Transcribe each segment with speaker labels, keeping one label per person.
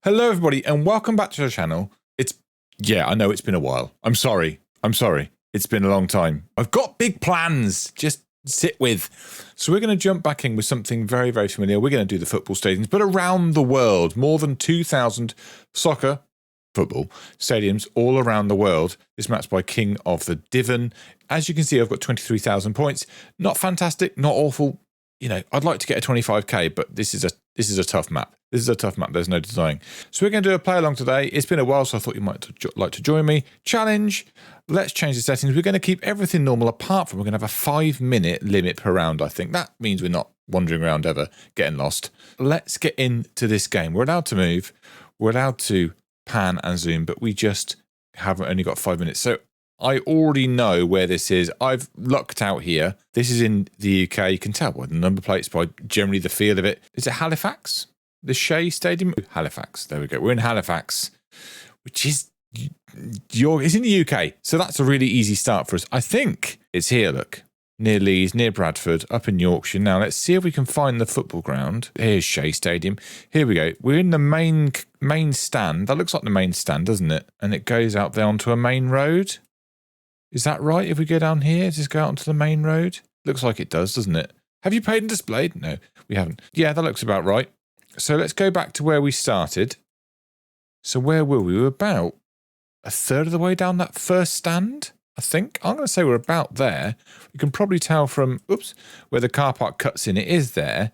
Speaker 1: Hello everybody and welcome back to the channel. Yeah, I know it's been a while. I'm sorry. It's been a long time. I've got big plans. Just sit with. So we're going to jump back in with something very, very familiar. We're going to do the football stadiums, but around the world. More than 2,000 football stadiums all around the world. This map's by King of the Divan. As you can see, I've got 23,000 points. Not fantastic, not awful. You know, I'd like to get a 25k, but this is a tough map. This is a tough map. There's no denying. So we're going to do a play along today. It's been a while, so I thought you might like to join me. Challenge. Let's change the settings. We're going to keep everything normal apart from we're going to have a 5-minute limit per round, I think. That means we're not wandering around ever, getting lost. Let's get into this game. We're allowed to move. We're allowed to pan and zoom, but we just haven't only got 5 minutes. So I already know where this is. I've lucked out here. This is in the UK. You can tell by the number plates, by generally the feel of it. Is it Halifax? The Shea Stadium? Halifax. There we go. We're in Halifax, which is it's in the UK. So that's a really easy start for us. I think it's here, look. Near Leeds, near Bradford, up in Yorkshire. Now, let's see if we can find the football ground. Here's Shea Stadium. Here we go. We're in the main stand. That looks like the main stand, doesn't it? And it goes out there onto a main road. Is that right? If we go down here, does this go out onto the main road? Looks like it does, doesn't it? Have you paid and displayed? No, we haven't. Yeah, that looks about right. So let's go back to where we started. So where were we? We were about a third of the way down that first stand, I think. I'm going to say we're about there. You can probably tell from, where the car park cuts in. It is there.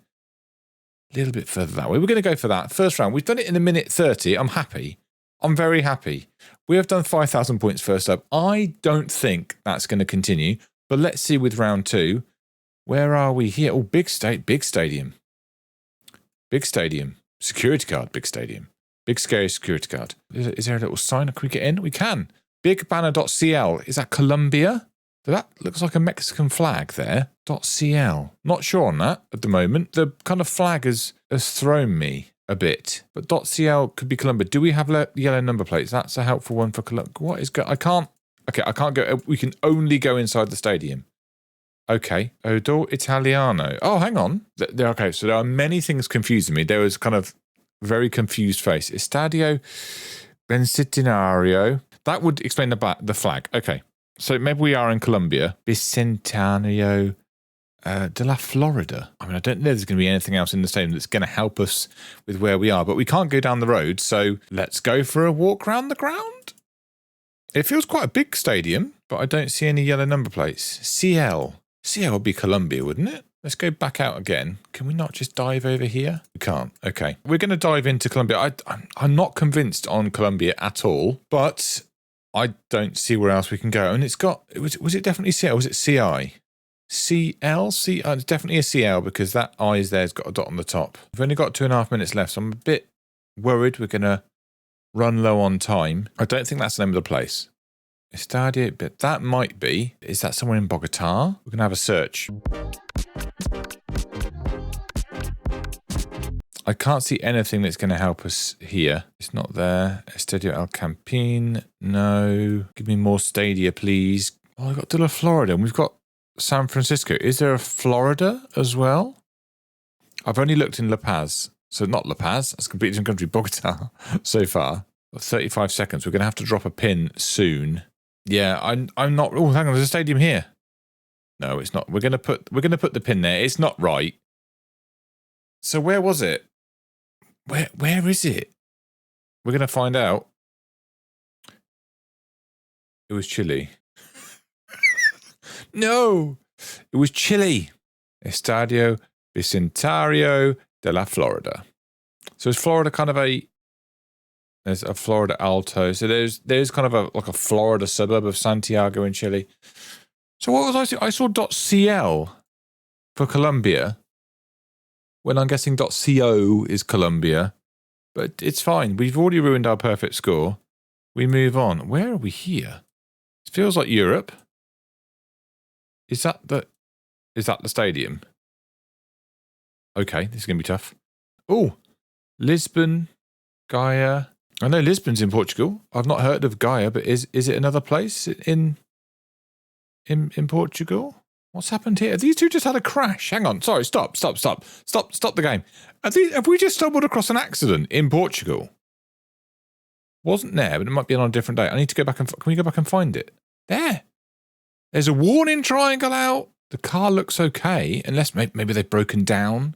Speaker 1: A little bit further that way. We're going to go for that. First round. We've done it in 1:30. I'm happy. I'm very happy. We have done 5,000 points first up. I don't think that's going to continue. But let's see with round 2. Where are we here? Oh, big stadium. Big stadium. Security card, big stadium. Big scary security card. Is there a little sign? Can we get in? We can. Bigbanner.cl. Is that Colombia? That looks like a Mexican flag there. .cl. Not sure on that at the moment. The kind of flag has thrown me a bit. But .cl could be Colombia. Do we have yellow number plates? That's a helpful one for Colombia. What is I can't go. We can only go inside the stadium. Okay, Odor Italiano. Oh, hang on. Okay, so there are many things confusing me. There was kind of very confused face. Estadio Bicentenario. That would explain the flag. Okay, so maybe we are in Colombia. Bicentenario de la Florida. I mean, I don't know if there's going to be anything else in the stadium that's going to help us with where we are, but we can't go down the road, so let's go for a walk around the ground. It feels quite a big stadium, but I don't see any yellow number plates. CL would be Colombia, wouldn't it? Let's go back out again. Can we not just dive over here? We can't. Okay. We're going to dive into Colombia. I'm not convinced on Colombia at all, but I don't see where else we can go. And it's got, was it definitely CL? Was it CI? CL? It's definitely a CL because that I is there's got a dot on the top. We've only got 2.5 minutes left, so I'm a bit worried we're going to run low on time. I don't think that's the name of the place. Estadio, but that might be. Is that somewhere in Bogota? We're going to have a search. I can't see anything that's going to help us here. It's not there. Estadio El Campín. No. Give me more stadia, please. Oh, I've got De La Florida and we've got San Francisco. Is there a Florida as well? I've only looked in La Paz. So not La Paz. That's a completely different country. Bogota so far. 35 seconds. We're going to have to drop a pin soon. Yeah, I'm not. Oh, hang on. There's a stadium here. No, it's not. We're gonna put the pin there. It's not right. So where was it? Where is it? We're gonna find out. It was Chile. No, it was Chile. Estadio Bicentenario de la Florida. So is Florida kind of a? There's a Florida Alto. So there's kind of like a Florida suburb of Santiago in Chile. So what was I saying? I saw .cl for Colombia. When I'm guessing .co is Colombia. But it's fine. We've already ruined our perfect score. We move on. Where are we here? It feels like Europe. Is that the stadium? Okay, this is going to be tough. Oh, Lisbon, Gaia. I know Lisbon's in Portugal. I've not heard of Gaia, but is it another place in Portugal? What's happened here? These two just had a crash. Hang on. Sorry. Stop the game. Have we just stumbled across an accident in Portugal? Wasn't there, but it might be on a different day. I need to go back and... Can we go back and find it? There. There's a warning triangle out. The car looks okay, unless maybe they've broken down.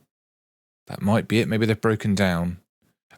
Speaker 1: That might be it. Maybe they've broken down.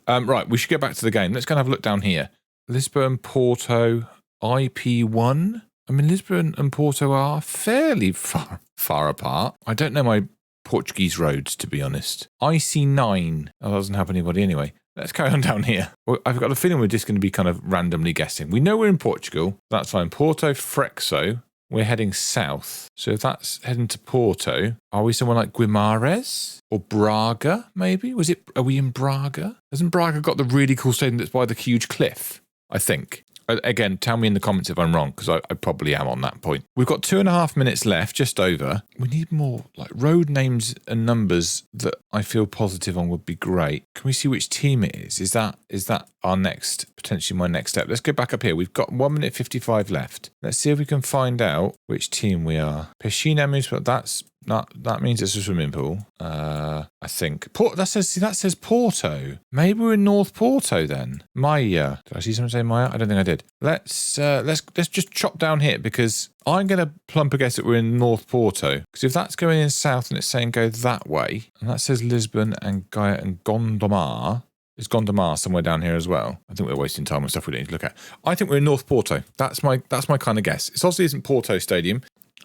Speaker 1: Right, we should get back to the game. Let's go and have a look down here. Lisbon, Porto, IP1. I mean, Lisbon and Porto are fairly far apart. I don't know my Portuguese roads, to be honest. IC9. Oh, that doesn't have anybody anyway. Let's carry on down here. Well, I've got a feeling we're just going to be kind of randomly guessing. We know we're in Portugal. That's fine. Porto, Frexo. We're heading south. So if that's heading to Porto, are we somewhere like Guimarães or Braga, maybe? Are we in Braga? Hasn't Braga got the really cool stadium that's by the huge cliff? I think. Again, tell me in the comments if I'm wrong, because I probably am on that point. We've got 2.5 minutes left, just over. We need more like road names and numbers that I feel positive on would be great. Can we see which team it is? Is that our next, potentially my next step? Let's go back up here. We've got 1 minute 55 left. Let's see if we can find out which team we are. Piscina Municipal, that means it's a swimming pool. I think. That says Porto. Maybe we're in North Porto then. Maya. Did I see someone say Maya? I don't think I did. Let's just chop down here, because I'm going to plump a guess that we're in North Porto. Because if that's going in south and it's saying go that way, and that says Lisbon and Gaia and Gondomar. Is Gondomar somewhere down here as well? I think we're wasting time on stuff we don't need to look at. I think we're in North Porto. That's my kind of guess. It obviously isn't Porto Stadium,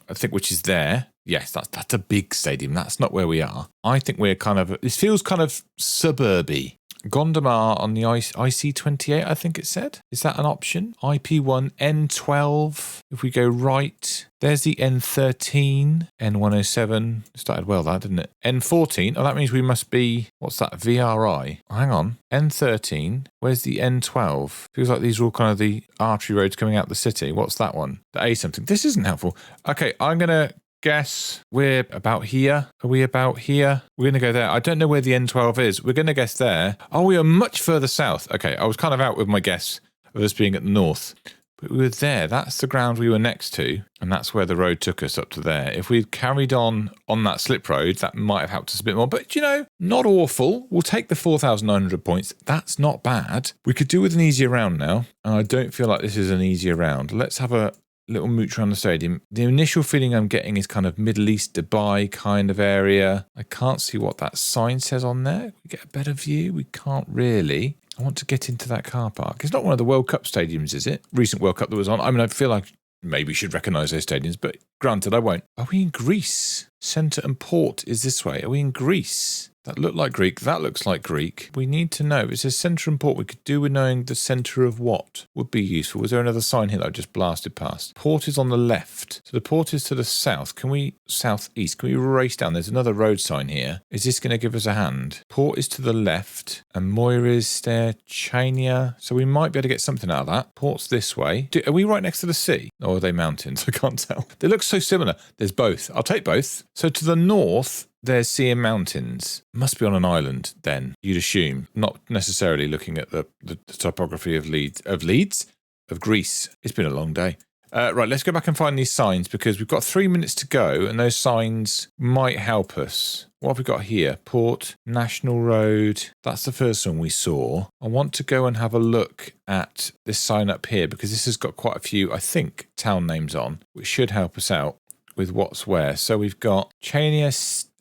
Speaker 1: I think, which is there. Yes, that's a big stadium. That's not where we are. I think we're kind of... This feels kind of suburby. Gondomar on the IC28, I think it said. Is that an option? IP1, N12. If we go right, there's the N13, N107. Started well, that, didn't it? N14. Oh, that means we must be... What's that? VRI. Oh, hang on. N13. Where's the N12? Feels like these are all kind of the artery roads coming out the city. What's that one? The A something. This isn't helpful. Okay, I'm going to... guess we're about here. Are we about here? We're going to go there. I don't know where the N12 is. We're going to guess there. Oh, we are much further south. Okay, I was kind of out with my guess of us being at the north. But we were there. That's the ground we were next to. And that's where the road took us up to there. If we'd carried on that slip road, that might have helped us a bit more. But, you know, not awful. We'll take the 4,900 points. That's not bad. We could do with an easier round now. And I don't feel like this is an easier round. Let's have a little mooch around the stadium. The initial feeling I'm getting is kind of Middle East, Dubai kind of area. I can't see what that sign says on there. We get a better view. We can't really. I want to get into that car park. It's not one of the World Cup stadiums, is it? Recent World Cup that was on. I mean, I feel like maybe should recognise those stadiums, but granted, I won't. Are we in Greece? Centre and port is this way. Are we in Greece? That looked like Greek. That looks like Greek. We need to know. It says centre and port. We could do with knowing the centre of what would be useful. Was there another sign here that I just blasted past? Port is on the left. So the port is to the south. Can we... Southeast. Can we race down? There's another road sign here. Is this going to give us a hand? Port is to the left. And Moira is there. Chania. So we might be able to get something out of that. Port's this way. Are we right next to the sea? Or are they mountains? I can't tell. They look so similar. There's both. I'll take both. So to the north... There's sea and mountains. Must be on an island then, you'd assume. Not necessarily looking at the topography of Greece. It's been a long day. Right, let's go back and find these signs, because we've got 3 minutes to go and those signs might help us. What have we got here? Port, National Road. That's the first one we saw. I want to go and have a look at this sign up here, because this has got quite a few, I think, town names on, which should help us out with what's where. So we've got Chania,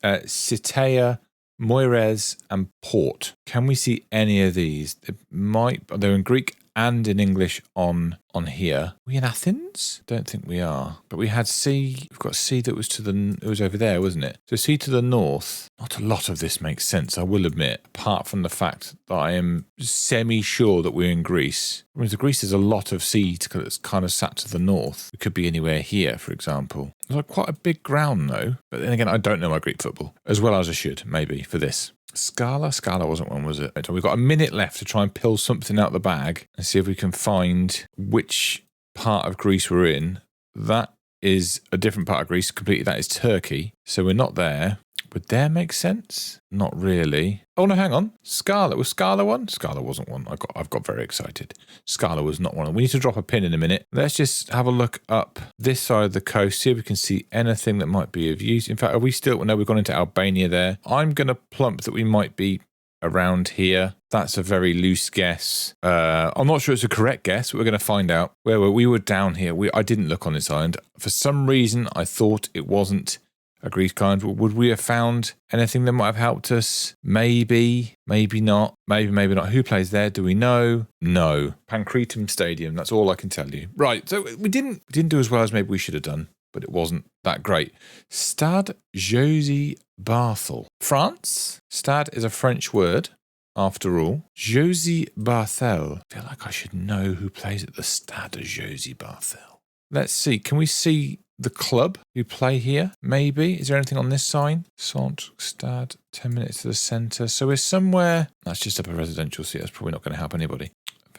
Speaker 1: Citea, Moires, and Port. Can we see any of these? They're in Greek and in English on here. Are we in Athens? Don't think we are. But we had sea. We've got sea that was it was over there, wasn't it? So sea to the north. Not a lot of this makes sense, I will admit, apart from the fact that I am semi-sure that we're in Greece. Whereas Greece is a lot of sea that's kind of sat to the north. It could be anywhere here, for example. It's like quite a big ground, though. But then again, I don't know my Greek football, as well as I should, maybe, for this. Scala wasn't one, was it? So we've got a minute left to try and pull something out of the bag and see if we can find which part of Greece we're in. That is a different part of Greece completely. That is Turkey. So we're not there. Would there make sense? Not really. Oh no, hang on. Scala. Was Scala one? Scala wasn't one. I've got very excited. Scala was not one. We need to drop a pin in a minute. Let's just have a look up this side of the coast, see if we can see anything that might be of use. In fact, are we still... No, we've gone into Albania there. I'm going to plump that we might be around here. That's a very loose guess. I'm not sure it's a correct guess, but we're going to find out. Where we were down here. I didn't look on this island. For some reason, I thought it wasn't a Greek island. Would we have found anything that might have helped us? Maybe, maybe not. Maybe not. Who plays there? Do we know? No. Pancretum Stadium. That's all I can tell you. Right. So we didn't do as well as maybe we should have done, but it wasn't that great. Stade Josy Barthel. France. Stade is a French word, after all. Josy Barthel. I feel like I should know who plays at the Stade Josy Barthel. Let's see. Can we see the club who play here? Maybe. Is there anything on this sign? Centre Stade, 10 minutes to the centre. So we're somewhere. That's just up a residential seat. That's probably not going to help anybody.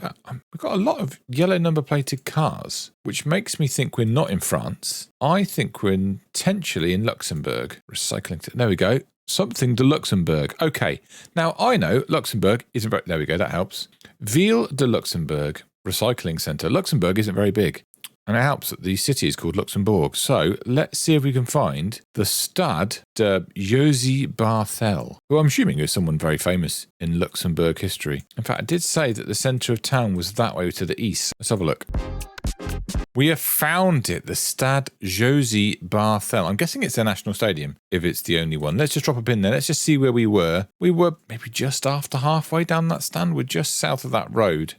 Speaker 1: We've got a lot of yellow number plated cars, which makes me think we're not in France. I think we're potentially in Luxembourg. Recycling. There we go. Something de Luxembourg. Okay. Now, I know Luxembourg isn't very... There we go. That helps. Ville de Luxembourg. Recycling centre. Luxembourg isn't very big. And it helps that the city is called Luxembourg. So let's see if we can find the Stade de Josy Barthel, who I'm assuming is someone very famous in Luxembourg history. In fact, I did say that the centre of town was that way to the east. Let's have a look. We have found it, the Stade Josy Barthel. I'm guessing it's their national stadium, if it's the only one. Let's just drop a pin there. Let's just see where we were. We were maybe just after halfway down that stand. We're just south of that road.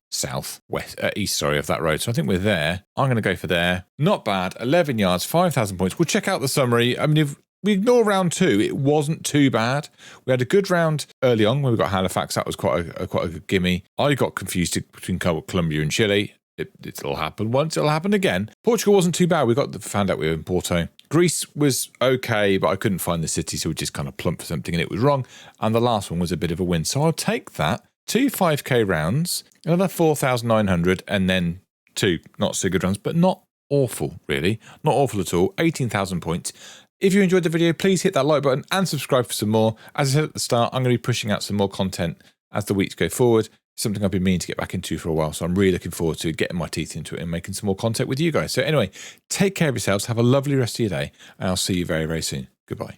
Speaker 1: East of that road. So I think we're there. I'm going to go for there. Not bad. 11 yards, 5,000 points. We'll check out the summary. I mean, if we ignore round 2, it wasn't too bad. We had a good round early on when we got Halifax. That was quite a good gimme. I got confused between Colombia and Chile. It'll happen once, it'll happen again. Portugal wasn't too bad. Found out we were in Porto. Greece was okay, but I couldn't find the city, so we just kind of plumped for something and it was wrong. And the last one was a bit of a win. So I'll take that. 2 5K rounds, another 4,900, and then 2 not so good rounds, but not awful, really. Not awful at all. 18,000 points. If you enjoyed the video, please hit that like button and subscribe for some more. As I said at the start, I'm going to be pushing out some more content as the weeks go forward. Something I've been meaning to get back into for a while, so I'm really looking forward to getting my teeth into it and making some more content with you guys. So anyway, take care of yourselves, have a lovely rest of your day, and I'll see you very, very soon. Goodbye.